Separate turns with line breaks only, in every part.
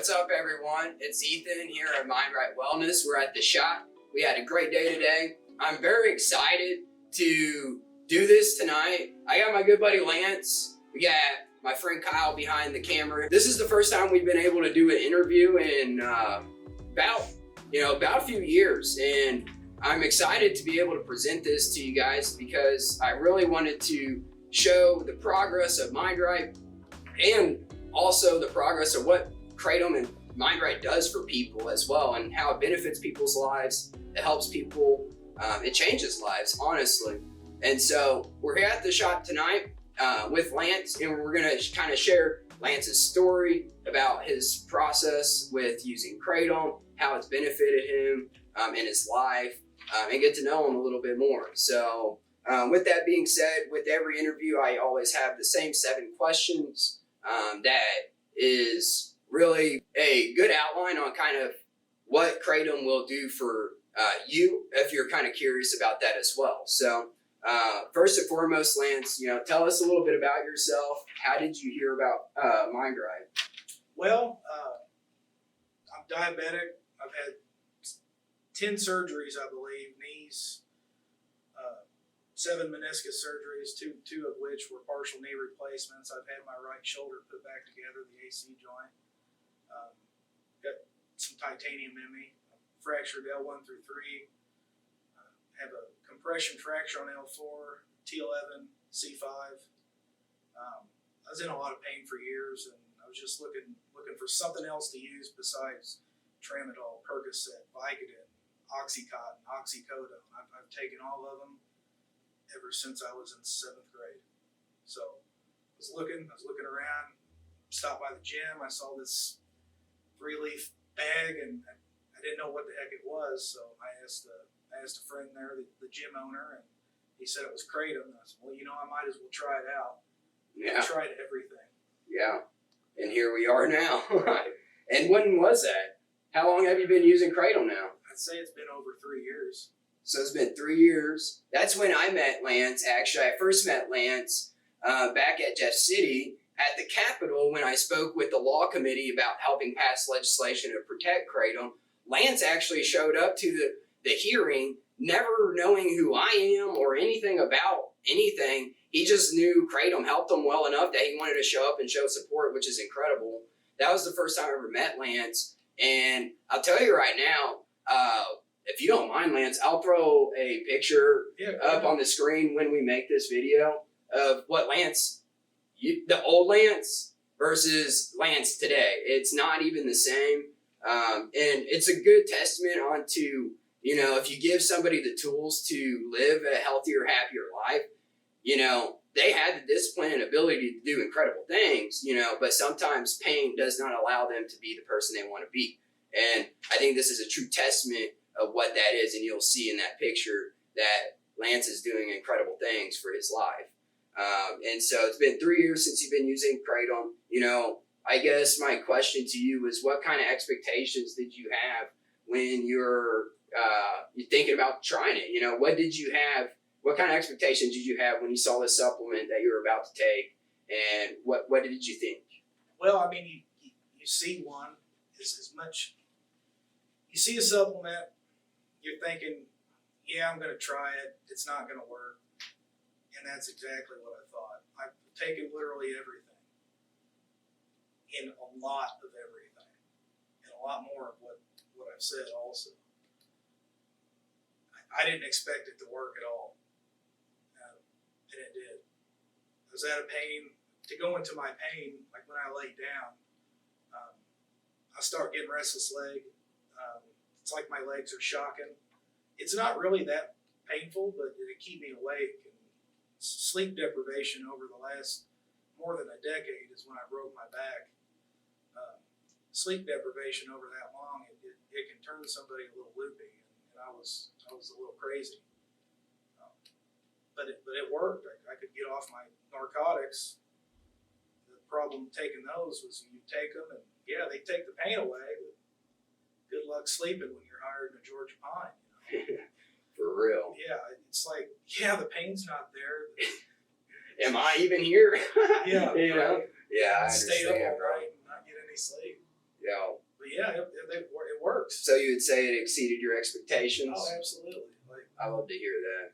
What's up, everyone? It's Ethan here at MindRight Wellness. We're at the shop. We had a great day today. I'm very excited to do this tonight. I got my good buddy Lance. We got my friend Kyle behind the camera. This is the first time we've been able to do an interview in about a few years, and I'm excited to be able to present this to you guys because I really wanted to show the progress of MindRight and also the progress of what Kratom and MindRight does for people as well, and how it benefits people's lives. It helps people. It changes lives, honestly. And so we're here at the shop tonight with Lance, and we're gonna kind of share Lance's story about his process with using Kratom, how it's benefited him in his life, and get to know him a little bit more. So with that being said, with every interview, I always have the same 7 questions that is really a good outline on kind of what Kratom will do for you if you're kind of curious about that as well. So first and foremost, Lance, tell us a little bit about yourself. How did you hear about MindRight?
Well, I'm diabetic. I've had 10 surgeries, I believe, knees, 7 meniscus surgeries, two of which were partial knee replacements. I've had my right shoulder put back together, the AC joint. Got some titanium in me. Fractured L1 through 3. Have a compression fracture on L4, T11, C5. I was in a lot of pain for years, and I was just looking for something else to use besides Tramadol, Percocet, Vicodin, Oxycontin, Oxycodone. I've taken all of them ever since I was in 7th grade. So I was looking around, stopped by the gym. I saw this 3-leaf bag, and I didn't know what the heck it was. So I asked a friend there, the gym owner, and he said it was Kratom. And I said, well, I might as well try it out.
Yeah.
I tried everything.
Yeah, and here we are now. And when was that? How long have you been using Kratom now?
I'd say it's been over 3 years.
So it's been 3 years. That's when I met Lance. Actually, I first met Lance back at Jeff City at the Capitol when I spoke with the law committee about helping pass legislation to protect Kratom. Lance actually showed up to the hearing, never knowing who I am or anything about anything. He just knew Kratom helped him well enough that he wanted to show up and show support, which is incredible. That was the first time I ever met Lance. And I'll tell you right now, if you don't mind, Lance, I'll throw a picture up on the screen when we make this video of what Lance, the old Lance versus Lance today. It's not even the same. And it's a good testament onto, if you give somebody the tools to live a healthier, happier life, they had the discipline and ability to do incredible things, but sometimes pain does not allow them to be the person they want to be. And I think this is a true testament of what that is, and you'll see in that picture that Lance is doing incredible things for his life. And so it's been 3 years since you've been using Kratom. I guess my question to you is, what kind of expectations did you have when you're thinking about trying it? What did you have? What kind of expectations did you have when you saw this supplement that you were about to take, and what did you think?
Well, I mean, you see one as much. You see a supplement, you're thinking, yeah, I'm going to try it. It's not going to work. And that's exactly what I thought. I've taken literally everything, in a lot of everything, and a lot more of what I've said also. I didn't expect it to work at all, and it did. I was out of pain. To go into my pain, like when I lay down, I start getting restless leg. It's like my legs are shocking. It's not really that painful, but it keep me awake. And sleep deprivation over the last more than a decade is when I broke my back. Sleep deprivation over that long, it can turn somebody a little loopy, and I was a little crazy. But it worked. I could get off my narcotics. The problem taking those was you take them, and yeah, they take the pain away, but good luck sleeping when you're hired in a Georgia pine.
For real.
Yeah, it's like, yeah, the pain's not there.
Am I even here?
Yeah.
Right. Yeah, I
stay up
understand,
all
bro.
night and not get any sleep.
Yeah.
But yeah, it works.
So you would say it exceeded your expectations?
Oh, absolutely. Like,
I love to hear that.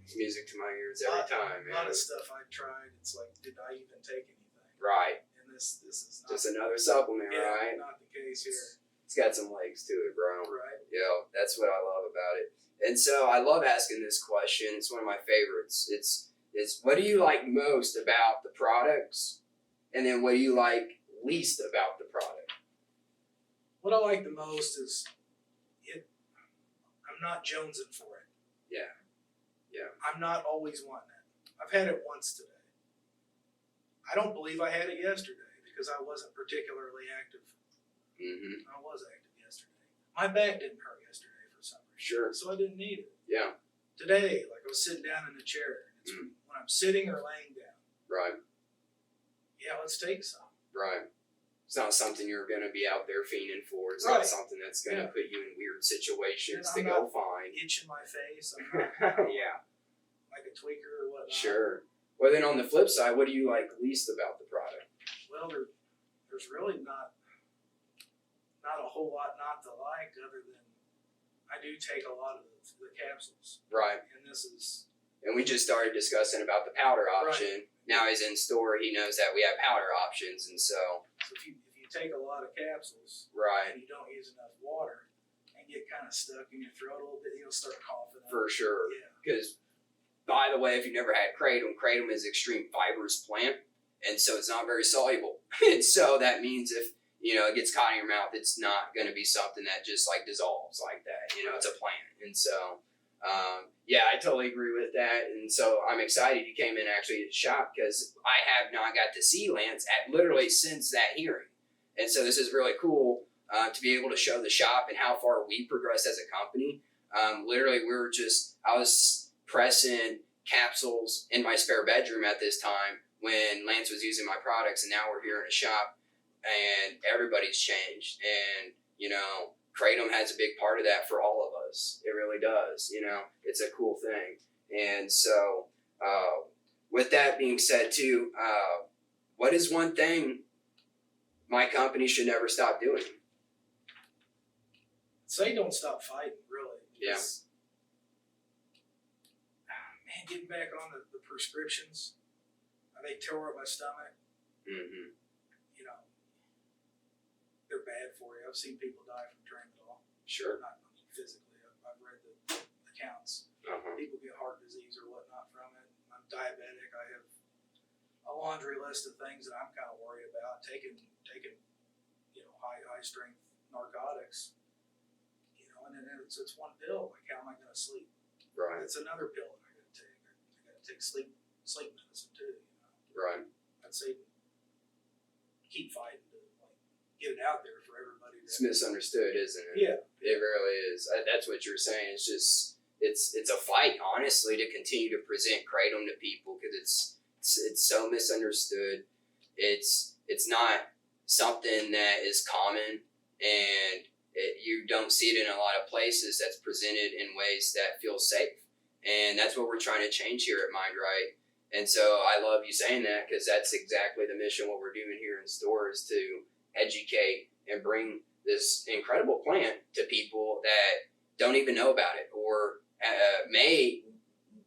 It's music to my ears every time,
a lot
man.
of stuff I tried, it's like, did I even take anything?
Right.
And this is not
Just another supplement,
yeah,
right?
not the case here.
It's got some legs to it, bro.
Right.
Yeah, that's what I love about it. And so I love asking this question. It's one of my favorites. It's what do you like most about the products? And then what do you like least about the product?
What I like the most is I'm not jonesing for it.
Yeah. Yeah.
I'm not always wanting it. I've had it once today. I don't believe I had it yesterday because I wasn't particularly active.
Mm-hmm.
I was active yesterday. My back didn't hurt yesterday for some reason.
Sure.
So I didn't need it.
Yeah.
Today, like I was sitting down in a chair. It's when I'm sitting or laying down.
Right.
Yeah, let's take some.
Right. It's not something you're going to be out there fiending for. It's
Right.
not something that's going to put you in weird situations
And
to
I'm
go
not
find.
Itching my face. I'm not
Yeah.
like a tweaker or whatnot.
Sure. Well, then on the flip side, what do you like least about the product?
Well, there's really not a whole lot not to like other than I do take a lot of the capsules.
Right.
And this is
And we just started discussing about the powder option. Now he's in store. He knows that we have powder options, and so
if you take a lot of capsules
right
and you don't use enough water and get kind of stuck in your throat a little bit, you'll start coughing up.
for sure.
Yeah.
Because by the way, if you've never had kratom is extreme fibrous plant, and so it's not very soluble. And so that means if it gets caught in your mouth, it's not going to be something that just like dissolves like that. It's a plant, and so. Yeah, I totally agree with that, and so I'm excited you came in actually to shop because I have not got to see Lance at literally since that hearing, and so this is really cool to be able to show the shop and how far we progressed as a company. Literally, I was pressing capsules in my spare bedroom at this time when Lance was using my products, and now we're here in a shop, and everybody's changed, and Kratom has a big part of that for all of us. It really does. It's a cool thing. And so, with that being said, too, what is one thing my company should never stop doing?
Say don't stop fighting, really.
Yeah.
Man, getting back on the prescriptions, they tore up my stomach.
Mm-hmm.
They're bad for you. I've seen people die from tramadol.
Sure.
Not physically. I've read the accounts.
Uh-huh.
People get heart disease or whatnot from it. I'm diabetic. I have a laundry list of things that I'm kind of worried about. Taking high strength narcotics. And then it's one pill. Like, how am I going to sleep?
Right.
It's another pill that I got to take. I got to take sleep medicine too.
Right.
I'd say keep fighting to get it out there for everybody.
It's misunderstood, isn't it?
Yeah.
It really is. That's what you're saying. It's just it's a fight, honestly, to continue to present Kratom to people because it's so misunderstood. It's not something that is common, and you don't see it in a lot of places that's presented in ways that feel safe. And that's what we're trying to change here at MindRight. And so I love you saying that because that's exactly the mission. What we're doing here in store is to educate and bring this incredible plant to people that don't even know about it or may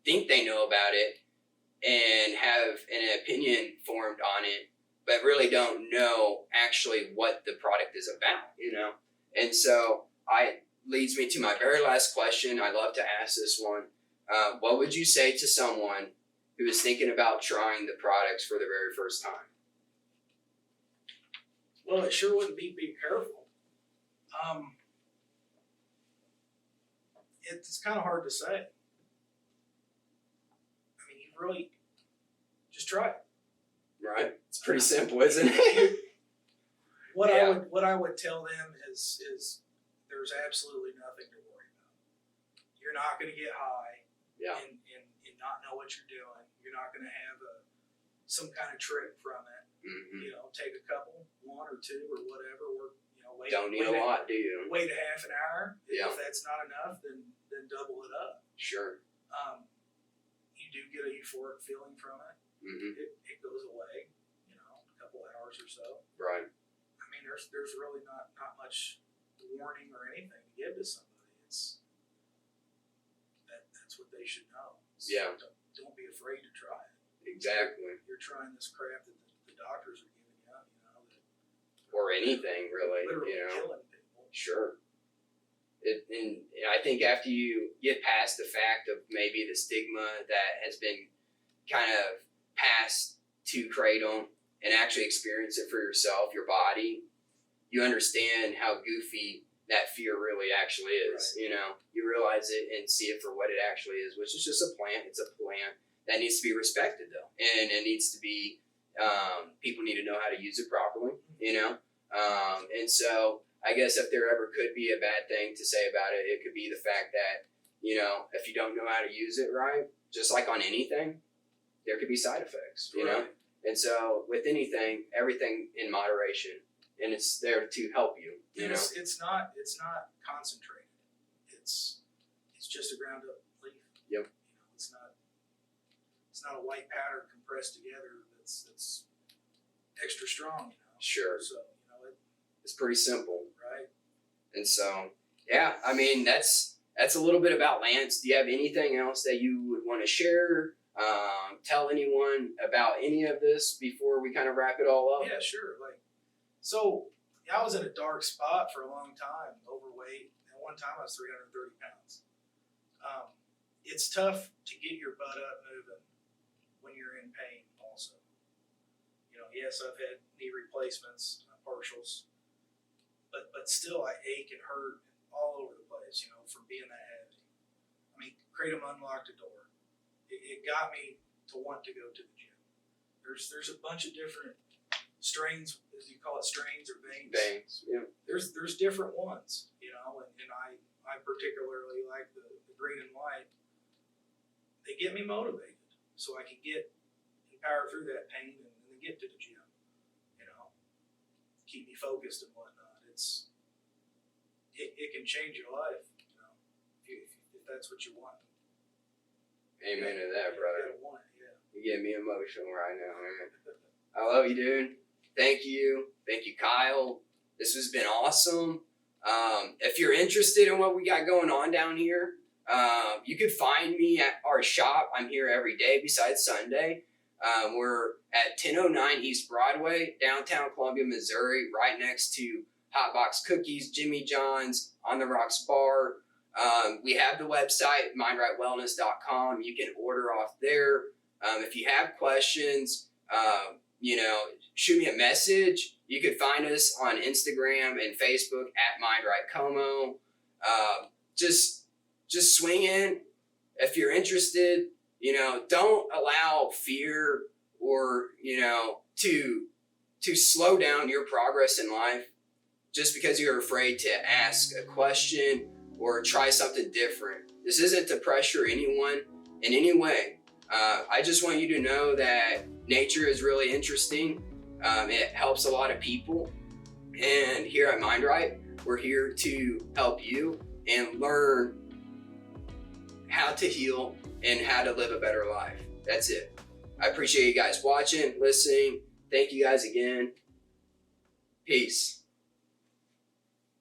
think they know about it and have an opinion formed on it, but really don't know actually what the product is about, And so leads me to my very last question. I love to ask this one. What would you say to someone who is thinking about trying the products for the very first time?
Well, it sure wouldn't be careful. It's kind of hard to say. I mean, you really just try it.
Right. It's pretty simple, isn't it?
What I would tell them is there's absolutely nothing to worry about. You're not going to get high and not know what you're doing. You're not going to have some kind of trick from it.
Mm-hmm.
Take a couple, one or two or whatever. Wait.
Don't need a lot, do you?
Wait a half an hour.
Yeah.
If that's not enough, then double it up.
Sure.
You do get a euphoric feeling from it.
Mm-hmm.
It goes away. A couple hours or so.
Right.
I mean, mean, there's really not much warning or anything to give to somebody. That's what they should know. So
Yeah.
Don't be afraid to try it.
Exactly.
You're trying this crap that the doctors are giving you,
Or anything really,
literally killing people.
Sure. And I think after you get past the fact of maybe the stigma that has been kind of passed to Kratom and actually experience it for yourself, your body, you understand how goofy that fear really actually is.
Right.
You realize it and see it for what it actually is, which is just a plant. It's a plant that needs to be respected though. And it needs to be, people need to know how to use it properly, and so I guess if there ever could be a bad thing to say about it, it could be the fact that, if you don't know how to use it right, just like on anything, there could be side effects,
Right.
And so with anything, everything in moderation, and it's there to help you,
It's not concentrated. It's just a ground up leaf.
Yep.
It's not a white powder compressed together that's extra strong.
Sure.
So
It's pretty simple.
right.
And so, yeah, I mean, that's a little bit about Lance. Do you have anything else that you would want to share? Tell anyone about any of this before we kind of wrap it all up?
Yeah, sure. So I was in a dark spot for a long time, overweight. At one time, I was 330 pounds. It's tough to get your butt up moving when you're in pain. Also, yes, I've had knee replacements, partials, but still, I ache and hurt all over the place. From being that heavy. I mean, Kratom unlocked a door. It got me to want to go to the gym. There's a bunch of different strains, as you call it, strains or veins.
Veins, yeah.
There's different ones, and I particularly like the green and white. They get me motivated so I can power through that pain and then get to the gym. Keep me focused and whatnot. It can change your life, if that's what you want.
Amen to that, brother.
You want it, yeah.
You get me emotional right now, man. I love you, dude. Thank you. Thank you, Kyle. This has been awesome. If you're interested in what we got going on down here, you could find me at our shop. I'm here every day besides Sunday. We're at 1009 East Broadway, downtown Columbia, Missouri, right next to Hot Box Cookies, Jimmy John's, On the Rocks Bar. We have the website, MindRightWellness.com. You can order off there. If you have questions, shoot me a message. You could find us on Instagram and Facebook at MindRightComo. Just swing in. If you're interested, don't allow fear or, to slow down your progress in life just because you're afraid to ask a question or try something different. This isn't to pressure anyone in any way. I just want you to know that nature is really interesting. It helps a lot of people. And here at MindRight, we're here to help you and learn how to heal and how to live a better life. That's it. I appreciate you guys watching, listening. Thank you guys again. Peace.